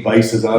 22,000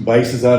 22,000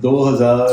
2,000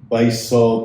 2200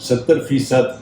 70%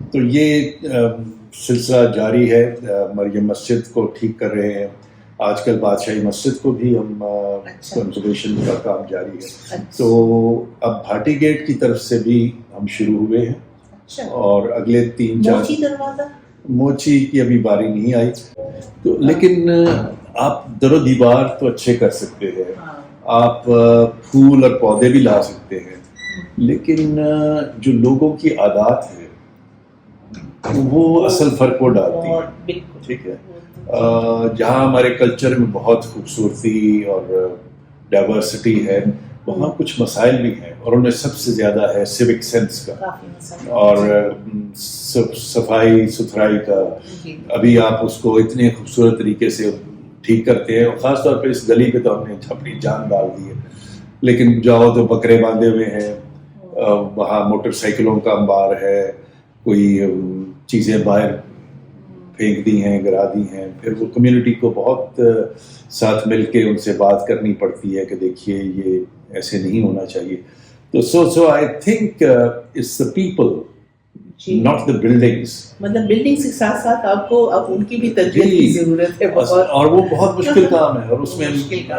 تو یہ سلسلہ جاری ہے. مریم مسجد کو ٹھیک کر رہے ہیں. آج کل بادشاہی مسجد کو بھی ہم کنزرویشن کا کام جاری ہے. تو اب بھاٹی گیٹ کی طرف سے بھی ہم شروع ہوئے ہیں اور اگلے 3-4 موچی کی ابھی باری نہیں آئی. تو لیکن آپ در و دیوار تو اچھے کر سکتے ہیں, آپ پھول اور پودے بھی لا سکتے ہیں, لیکن جو لوگوں کی عادات ہے وہ اصل فرق وہ ڈالتی ہے. ٹھیک ہے, جہاں ہمارے کلچر میں بہت خوبصورتی اور ڈائیورسٹی ہے, وہاں کچھ مسائل بھی ہیں, اور ان میں سب سے زیادہ ہے سیوک سینس کا اور صفائی ستھرائی کا. ابھی آپ اس کو اتنے خوبصورت طریقے سے ٹھیک کرتے ہیں, اور خاص طور پہ اس گلی پہ تو ہم نے اپنی جان ڈال دی ہے, لیکن جاؤ تو بکرے باندھے ہوئے ہیں, وہاں موٹر سائیکلوں کا انبار ہے, کوئی چیزیں باہر پھینک دی ہیں, گرا دی ہیں. پھر وہ کمیونٹی کو بہت ساتھ مل کے ان سے بات کرنی پڑتی ہے کہ دیکھیے یہ ایسے نہیں ہونا چاہیے. تو so I think it's the people not the buildings. مطلب بلڈنگس کے ساتھ ساتھ آپ کو اب ان کی بھی تربیت کی ضرورت ہے بہت, اور وہ بہت مشکل کام ہے. اور اس میں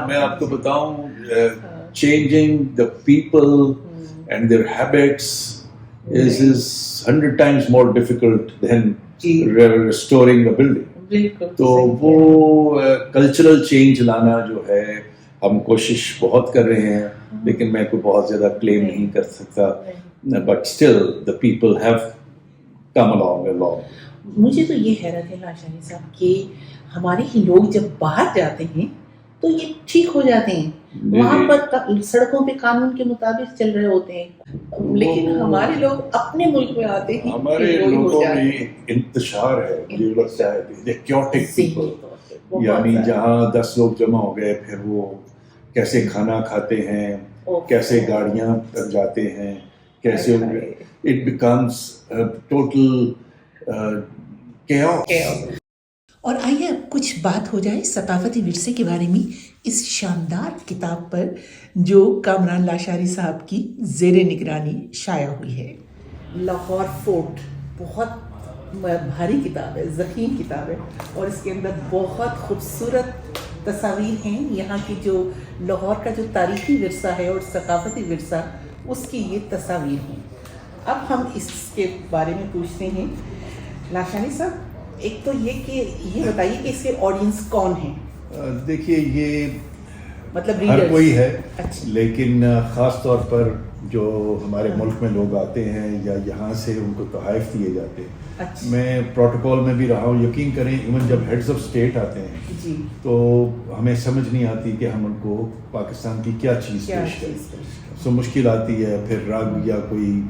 میں آپ کو بتاؤں, changing the people and their habits is 100 times more difficult than restoring a building. تو وہ کلچرل چینج لانا جو ہے ہم کوشش بہت کر رہے ہیں, لیکن میں کوئی بہت زیادہ کلیم نہیں کر سکتا, but still the people have come along. مجھے تو یہ حیرت ہے لاشانی صاحب کہ ہمارے ہی لوگ جب باہر جاتے ہیں تو یہ ٹھیک ہو جاتے ہیں, وہاں پر سڑکوں پہ قانون کے مطابق چل رہے ہوتے ہیں, لیکن ہمارے لوگ اپنے ملک میں آتے ہیں, ہمارے لوگوں میں انتشار ہے, مجھے لگتا ہے کیوٹک پیپل, یعنی جہاں 10 لوگ جمع ہو گئے پھر وہ کیسے کھانا کھاتے ہیں, کیسے گاڑیاں پر جاتے ہیں, کیسے اٹ بیکمز ٹوٹل chaos. اور آئیے اب کچھ بات ہو جائے ثقافتی ورثے کے بارے میں اس شاندار کتاب پر جو کامران لاشاری صاحب کی زیر نگرانی شائع ہوئی ہے. لاہور فورٹ بہت بھاری کتاب ہے, ضخیم کتاب ہے, اور اس کے اندر بہت خوبصورت تصاویر ہیں یہاں کی, جو لاہور کا جو تاریخی ورثہ ہے اور ثقافتی ورثہ اس کی یہ تصاویر ہیں. اب ہم اس کے بارے میں پوچھتے ہیں لاشانی صاحب, ایک تو یہ کہ یہ بتائیے کہ اس کے آڈینس کون ہیں. دیکھیے یہ مطلب ہر کوئی ہے, لیکن خاص طور پر جو ہمارے ملک میں لوگ آتے ہیں یا یہاں سے ان کو تحائف دیے جاتے ہیں. میں پروٹوکول میں بھی رہا ہوں, یقین کریں ایون جب ہیڈز آف اسٹیٹ آتے ہیں تو ہمیں سمجھ نہیں آتی کہ ہم ان کو پاکستان کی کیا چیز پیش کریں. سو مشکل آتی ہے, پھر رگ یا کوئی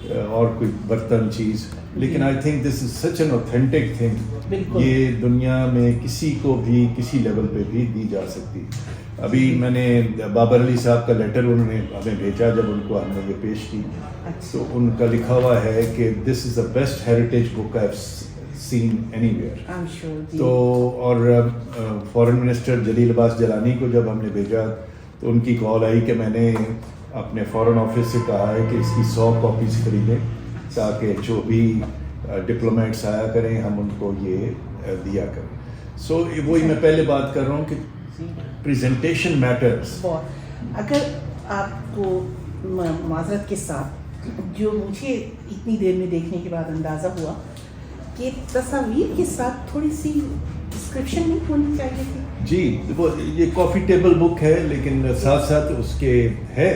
اور کوئی برتن چیز, لیکن I think this is such an authentic thing. یہ دنیا میں کسی کو بھی کسی لیول پہ بھی دی جا سکتی. ابھی میں نے بابر علی صاحب کا لیٹر انہوں نے ہمیں بھیجا جب ان کو ہم نے یہ پیش کی, تو ان کا لکھا ہوا ہے کہ this is the best heritage book I have seen anywhere. تو اور فارن منسٹر جلیل عباس جیلانی کو جب ہم نے بھیجا تو ان کی کال آئی کہ میں نے اپنے فارن آفس سے کہا ہے کہ اس کی 100 کاپیز خریدیں تاکہ جو بھی ڈپلومیٹس آیا کریں ہم ان کو یہ دیا کریں. سو وہی میں پہلے بات کر رہا ہوں کہ پریزنٹیشن میٹرز. اگر آپ کو معذرت کے ساتھ جو مجھے اتنی دیر میں دیکھنے کے بعد اندازہ ہوا کہ تصاویر کے ساتھ تھوڑی سی ڈسکرپشن نہیں ہونی چاہیے تھی. جی وہ یہ کافی ٹیبل بک ہے, لیکن ساتھ ساتھ اس کے ہے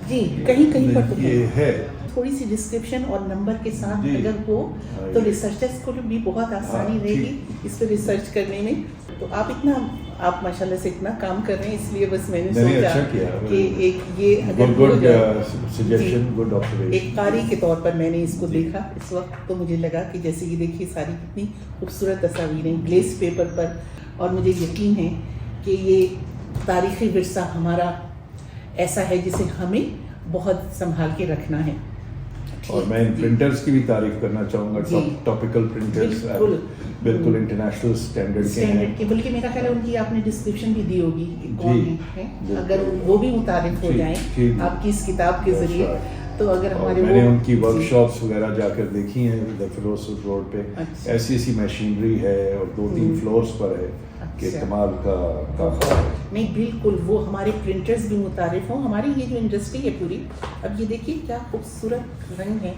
جی کہیں کہیں پر یہ ہے تھوڑی سی ڈسکرپشن اور نمبر کے ساتھ اگر ہو تو ریسرچرس کو بھی بہت آسانی رہے گی اس پہ ریسرچ کرنے میں. تو آپ ماشاء اللہ سے اتنا کام کر رہے ہیں, اس لیے بس میں نے سوچا کہ ایک یہ ایک قاری کے طور پر میں نے اس کو دیکھا اس وقت, تو مجھے لگا کہ جیسے یہ دیکھیے ساری کتنی خوبصورت تصاویریں گلیس پیپر پر, اور مجھے یقین ہے کہ یہ تاریخی ورثہ ہمارا ایسا ہے جسے ہمیں بہت سنبھال کے رکھنا ہے. اور میں ان پرنٹرز کی بھی تعریف کرنا چاہوں گا, ٹاپیکل پرنٹرز بالکل انٹرنیشنل اسٹینڈرڈ کے ہیں. بلکہ میرا خیال ہے ان کی آپ نے ڈسکرپشن بھی دی ہوگی کون ہے, اگر وہ بھی متعارف ہو جائیں آپ کی اس کتاب کے ذریعے تو اگر اور ہمارے میں نے ان کی ورک شاپس وغیرہ جا کر دیکھی ہیں ادھر فیروز روڈ پہ. اچھا. ایسی ایسی مشینری ہے اور 2-3 فلورس پر ہے کہ کمال کا کام ہے. نہیں بالکل وہ ہمارے پرنٹرز بھی متعارف ہوں. ہماری یہ جو انڈسٹری ہے پوری, اب یہ دیکھیے کیا خوبصورت رنگ ہے.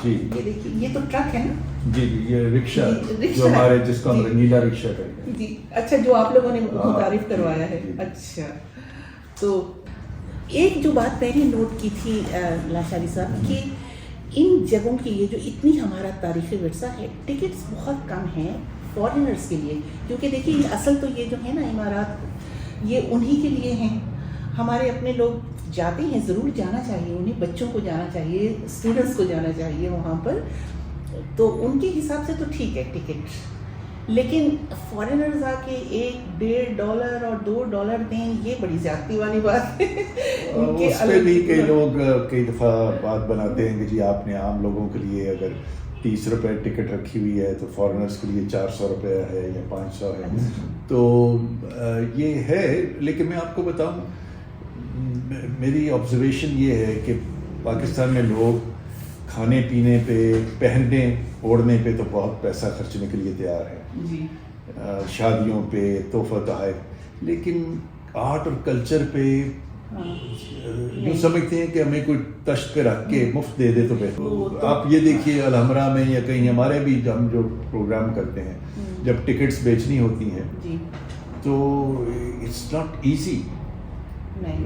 جی یہ دیکھیے یہ تو ٹرک ہے نا. جی یہ رکشا جو ہمارے جس کو ہم رنگیلا رکشا کہتے ہیں. جی اچھا, جو آپ لوگوں نے متعارف کروایا ہے. اچھا, تو ایک جو بات میں نے نوٹ کی تھی لاشاری صاحب کہ ان جگہوں کی یہ جو اتنی ہمارا تاریخی ورثہ ہے, ٹکٹس بہت کم ہیں فارینرز کے لیے, کیونکہ دیکھیے اصل تو یہ جو ہے نا عمارات یہ انہی کے لیے ہیں. ہمارے اپنے لوگ جاتے ہیں, ضرور جانا چاہیے انہیں, بچوں کو جانا چاہیے, اسٹوڈنٹس کو جانا چاہیے وہاں پر, تو ان کے حساب سے تو ٹھیک ہے ٹکٹ. لیکن فارینرز آ کے $1.5 اور $2 دیں, یہ بڑی زیادتی والی بات ہے. اس پہ بھی کئی لوگ کئی دفعہ بات بناتے ہیں کہ جی آپ نے عام لوگوں کے لیے اگر $30 ٹکٹ رکھی ہوئی ہے تو فارنرز کے لیے $400 ہے یا $500 ہے. تو یہ ہے, لیکن میں آپ کو بتاؤں میری آبزرویشن یہ ہے کہ پاکستان میں لوگ کھانے پینے پہ, پہننے اوڑھنے پہ تو بہت پیسہ خرچنے کے لیے تیار ہیں جی, شادیوں پہ, تحفہ تحائف, لیکن آرٹ اور کلچر پہ جو سمجھتے ہیں کہ ہمیں کوئی تشت پہ رکھ کے مفت دے دے تو بہتر. آپ یہ دیکھیے الحمرا میں یا کہیں ہمارے بھی ہم جو پروگرام کرتے ہیں جب ٹکٹس بیچنی ہوتی ہیں تو اٹس ناٹ ایزی,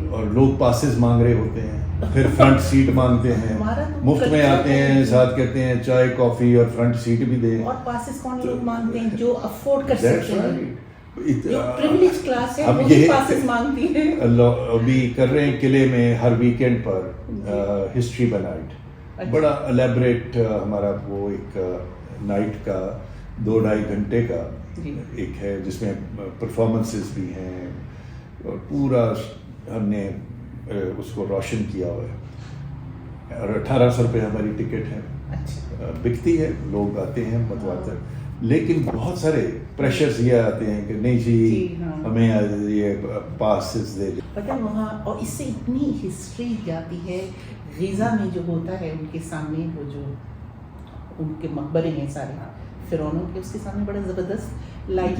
اور لوگ پاسز مانگ رہے ہوتے ہیں, پھر فرنٹ سیٹ مانگتے ہیں, مفت میں آتے ہیں, ساتھ کہتے ہیں چائے کافی اور فرنٹ سیٹ بھی دیں. اور پاسز کون لوگ مانگتے ہیں جو افورڈ کر سکتے ہیں, پریویلیج کلاس ہے, اب وہ یہ پاسز مانگتی ہیں. ابھی کر رہے ہیں قلعے میں ہر ویکینڈ پر ہسٹری بنائٹ, بڑا الیبریٹ ہمارا وہ ایک نائٹ کا 2-2.5 گھنٹے کا ایک ہے جس میں پرفارمنسز بھی ہیں, اور پورا ہم نے اس کو روشن کیا ہوا ہے, اور $1800 ہماری ٹکٹ ہے. بکتی ہے, لوگ آتے ہیں متواتر, لیکن بہت سارے پریشرز یہ آتے ہیں کہ نہیں جی ہمیں یہ پاسز دے دیں. پتہ وہاں, اور اس سے اتنی ہسٹری جاتی ہے. غیزہ میں جو ہوتا ہے ان کے سامنے وہ جو ان کے مقبرے ہیں سارے فرعونوں کے, اس کے سامنے بڑا زبردست light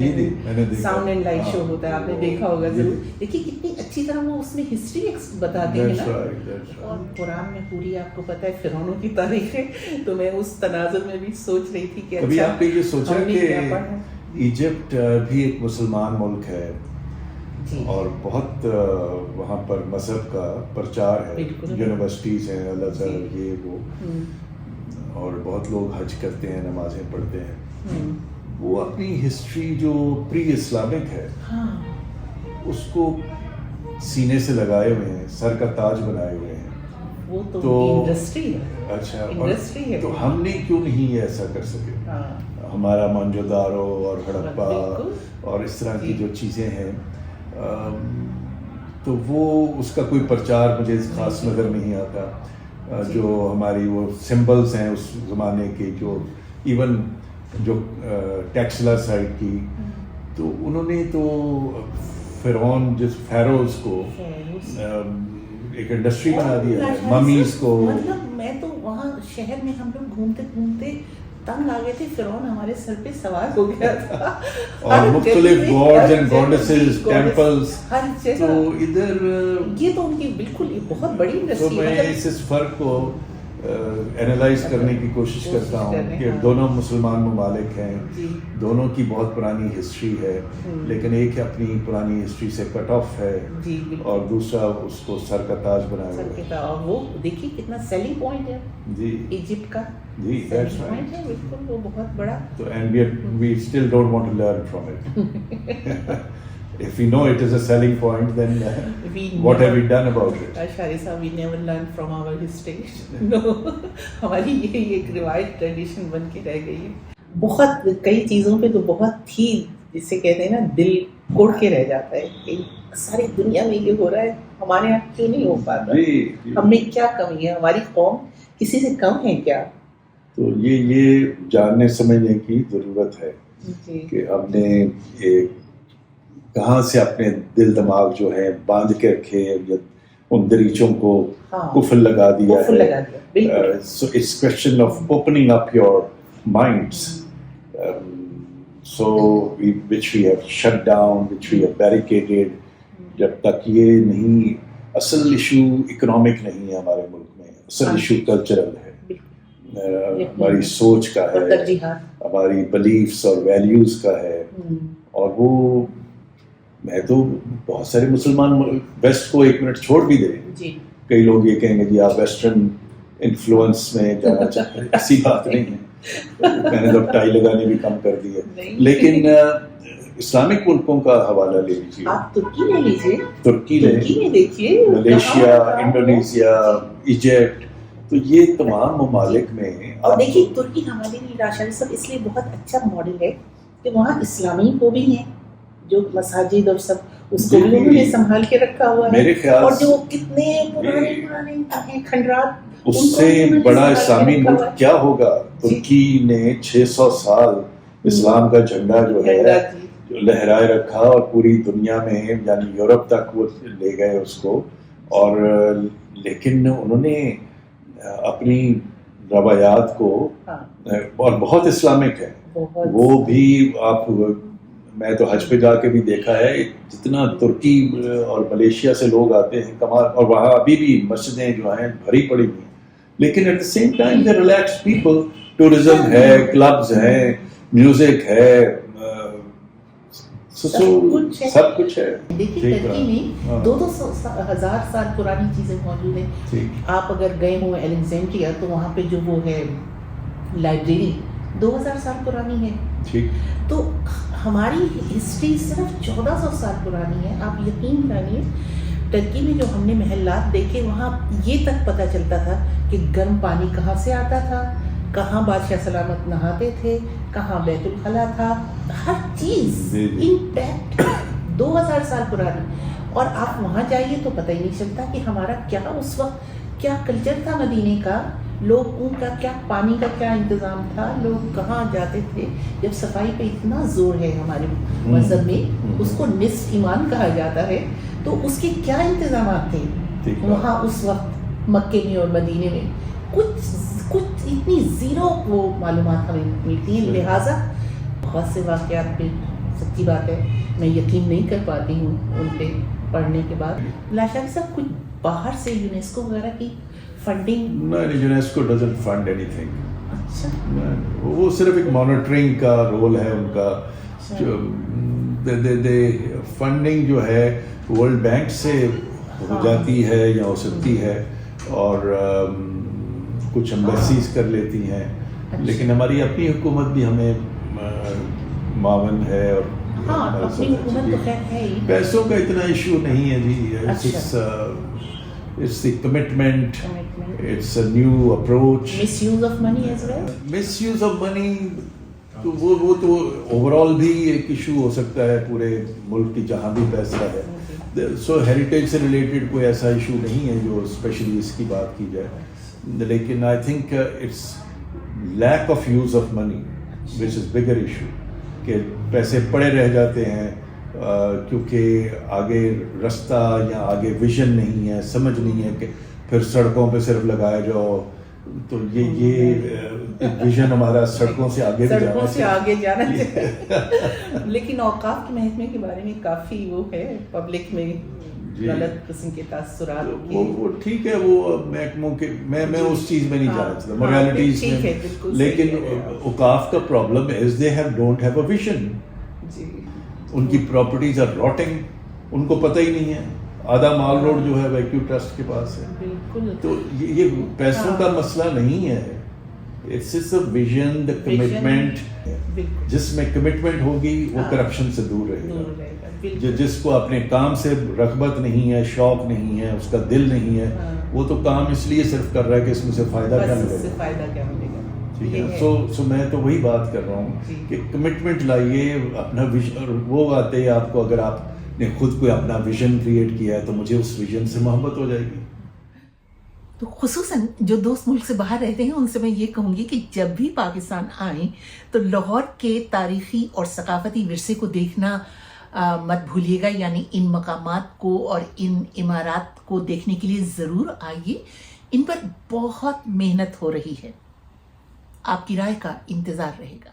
sound and light show ہوتا ہے, آپ نے دیکھا ہوگا ضرور. دیکھیے کتنی اچھی طرح وہ اس میں ہسٹری بتاتے ہیں نا, اور قرآن میں پوری آپ کو پتہ ہے فرعونوں کی تاریخ ہے. تو میں اس تناظر میں بھی سوچ رہی تھی کہ کبھی آپ نے یہ سوچا کہ ایجپٹ بھی ایک مسلمان ملک ہے اور بہت وہاں پر مذہب کا پرچار ہے, یونیورسٹیز ہیں اللہ تعالیٰ یہ وہ, اور بہت لوگ حج کرتے ہیں, نمازیں پڑھتے ہیں. وہ اپنی ہسٹری جو پری اسلامک ہے اس کو سینے سے لگائے ہوئے ہیں, سر کا تاج بنائے ہوئے ہیں. وہ تو انڈسٹری ہے. اچھا, انڈسٹری ہے. تو ہم نے کیوں نہیں ایسا کر سکے؟ ہمارا موہنجو دارو اور ہڑپا اور اس طرح کی جو چیزیں ہیں, تو وہ اس کا کوئی پرچار مجھے خاص نظر نہیں آتا. جو ہماری وہ سمبلز ہیں اس زمانے کے, جو ایون جو ٹیکسلا سائٹ کی, تو انہوں نے تو فرعون جس فیروز کو ایک انڈسٹری بنا دیا ہے, ممیز کو. مطلب میں تو وہاں شہر میں ہم لوگ گھومتے گھومتے تنگ آ گئے تھے, فرعون ہمارے سر پہ سوار ہو گیا تھا, اور مختلف گاڈز اینڈ گاڈیسز, ٹیمپلز, ہر جگہ. تو ادھر یہ تو ان کی بالکل یہ بہت بڑی انڈسٹری ہے. تو میں اس فرق کو اینالائز کرنے کی کوشش کرتا ہوں کہ دونوں مسلمان ممالک ہیں, دونوں کی بہت پرانی ہسٹری ہے, لیکن ایک اپنی پرانی ہسٹری سے کٹ آف ہے اور دوسرا اس کو سر کا تاج بنایا ہوا ہے. اور وہ دیکھیے کتنا سیلنگ پوائنٹ ہے جی ایجپٹ کا. جی دیٹس رائٹ, بالکل وہ بہت بڑا. تو and we still don't want to learn from it. If we know it is a selling point, then what have we done about it? Ashari sir, we never learn from our history. No, ہماری یہ ایک روایت tradition بن کے رہ گئی ہے. بہت کئی چیزوں پہ تو بہت ہی جسے کہتے ہیں نا دل کوڑ کے رہ جاتا ہے کہ ساری دنیا میں یہ ہو رہا ہے, ہمارے یہاں کیوں نہیں ہو پاتا؟ ہم میں کیا کمی ہے؟ ہماری قوم کسی سے کم ہے کیا؟ تو یہ جاننے سمجھنے کی ضرورت ہے کہ ہم نے کہاں سے اپنے دل دماغ جو ہے باندھ کے رکھے, ان دریچوں کو ہاں قفل لگا دیا قفل لگا ہے. دیا بالکل. So it's question of opening up your minds. So which we have shut down, which we have barricaded. جب تک یہ نہیں, اصل ایشو اکنامک نہیں ہے ہمارے ملک میں, اصل ایشو کلچرل ہے, ہماری سوچ کا ہے, ہماری بلیفس اور ویلیوز کا ہے. اور وہ میں تو بہت سارے مسلمان ویسٹ کو ایک منٹ چھوڑ بھی دیں, کئی لوگ یہ کہیں گے جی آپ ویسٹرن انفلوئنس میں جانا چاہتے ہیں, ایسی بات نہیں ہے, میں نے تو ٹائی لگانی بھی کم کر دی ہے. لیکن اسلامک ملکوں کا حوالہ لے لیجیے, آپ ترکی لے لیجیے, ترکی میں دیکھیے, ملیشیا, انڈونیشیا, ایجپٹ, تو یہ تمام ممالک میں اور دیکھیے ترکی ہمارے لیے راشد صاحب اس لیے بہت اچھا ماڈل ہے کہ وہاں اسلامی کو بھی ہیں, جو مساجد اور سب اس کو بھی انہوں نے سنبھال کے رکھا ہوا ہے. میرے خیال اور جو کتنے پرانے ہیں کھنڈرات, اس سے بڑا اسلامی ملک کیا ہوگا. ترکی نے 600 سال اسلام کا جھنڈا جو ہے لہرائے رکھا, اور پوری دنیا میں یعنی یورپ تک وہ لے گئے اس کو. اور لیکن انہوں نے اپنی روایات کو, اور بہت اسلامک ہے وہ بھی. آپ, میں تو حج پہ جا کے بھی دیکھا ہے جتنا ترکی اور ملیشیا سے لوگ آتے ہیں کمال, اور وہاں ابھی بھی مسجدیں جو ہیں بھری پڑی ہوئی ہیں, لیکن at the same time they relax people. Tourism ہے, کلبز ہیں, میوزک ہے, سب کچھ ہے. دیکھیے ترکی میں 2,000 سال پرانی چیزیں موجود ہیں. آپ اگر گئے ہوں الیگزینڈریا تو وہاں پہ جو وہ ہے لائبریری 2000 سال پرانی ہے. تو ہماری ہسٹری صرف 1400 سال پرانی ہے. آپ یقین جانیے ترکی میں جو ہم نے محلات دیکھے وہاں یہ تک پتہ چلتا تھا کہ گرم پانی کہاں سے آتا تھا, کہاں بادشاہ سلامت نہاتے تھے, کہاں بیت الخلا تھا, ہر چیز انٹیکٹ 2000 سال پرانی. اور آپ وہاں جائیے تو پتہ ہی نہیں چلتا کہ ہمارا کیا اس وقت کیا کلچر تھا مدینے کا, لوگوں کا کیا, پانی کا کیا انتظام تھا, لوگ کہاں جاتے تھے. جب صفائی پہ اتنا زور ہے ہمارے مذہب میں, اس کو نصف ایمان کہا جاتا ہے, تو اس کے کیا انتظامات تھے وہاں اس وقت مکے میں اور مدینے میں. کچھ اتنی زیرو وہ معلومات ہمیں ملتی ہیں. لہٰذا بہت سے واقعات پہ سچی بات ہے میں یقین نہیں کر پاتی ہوں ان پہ پڑھنے کے بعد. لاشا صاحب کچھ باہر سے یونیسکو وغیرہ کی فنڈنگ؟ نہیں, UNESCO doesn't fund any thing. اچھا, وہ صرف ایک مانیٹرنگ کا رول ہے ان کا. جو فنڈنگ جو ہے ورلڈ بینک سے ہو جاتی ہے یا ہو سکتی ہے, اور کچھ ایمبیسیز کر لیتی ہیں, لیکن ہماری اپنی حکومت بھی ہمیں معاون ہے. اور پیسوں کا اتنا ایشو نہیں ہے جی. It's the commitment. It's a new approach. Misuse of money as well. Misuse of money تو وہ تو اوور آل بھی ایک ایشو ہو سکتا ہے پورے ملک کی جہاں بھی پیسہ ہے. سو ہیریٹیج سے ریلیٹڈ کوئی ایسا ایشو نہیں ہے جو اسپیشلی اس کی بات کی جائے, لیکن I think it's lack of use of money which is bigger issue, کہ پیسے پڑے رہ جاتے ہیں کیونکہ آگے رستہ یا آگے ویژن نہیں ہے, سمجھ نہیں ہے, کہ پھر سڑکوں پہ صرف لگایا جاؤ. تو یہ ویژن ہمارا سڑکوں سے آگے جانا چاہیے. لیکن اوقاف کے محکمے کے بارے میں کافی وہ ہے پبلک میں غلط قسم کے تاثرات. وہ ٹھیک ہے, وہ محکموں کے میں اس چیز میں نہیں جانا چاہتا موریلٹیز میں, لیکن اوقاف کا problem is they don't have a vision. ان کی پراپرٹیز آر راٹنگ, ان کو پتہ ہی نہیں ہے. آدھا مال روڈ جو ہے ویکیو ٹرسٹ کے پاس ہے. تو یہ پیسوں کا مسئلہ نہیں ہے, it's a vision, the commitment. جس میں کمٹمنٹ ہوگی وہ کرپشن سے دور رہے گا. جس کو اپنے کام سے رغبت نہیں ہے, شوق نہیں ہے, اس کا دل نہیں ہے, وہ تو کام اس لیے صرف کر رہا ہے کہ اس میں سے فائدہ کیا ملے گا. ٹھیک ہے, سو میں تو وہی بات کر رہا ہوں کہ کمٹمنٹ لائیے, اپنا ویژن. وہ آتے ہیں آپ کو, اگر آپ نے خود کوئی اپنا ویژن کریٹ کیا ہے تو مجھے اس ویژن سے محبت ہو جائے گی. تو خصوصاً جو دوست ملک سے باہر رہتے ہیں ان سے میں یہ کہوں گی کہ جب بھی پاکستان آئیں تو لاہور کے تاریخی اور ثقافتی ورثے کو دیکھنا مت بھولیے گا، یعنی ان مقامات کو اور ان عمارات کو دیکھنے کے لیے ضرور آئیے. ان پر بہت محنت ہو رہی ہے. آپ کی رائے کا انتظار رہے گا.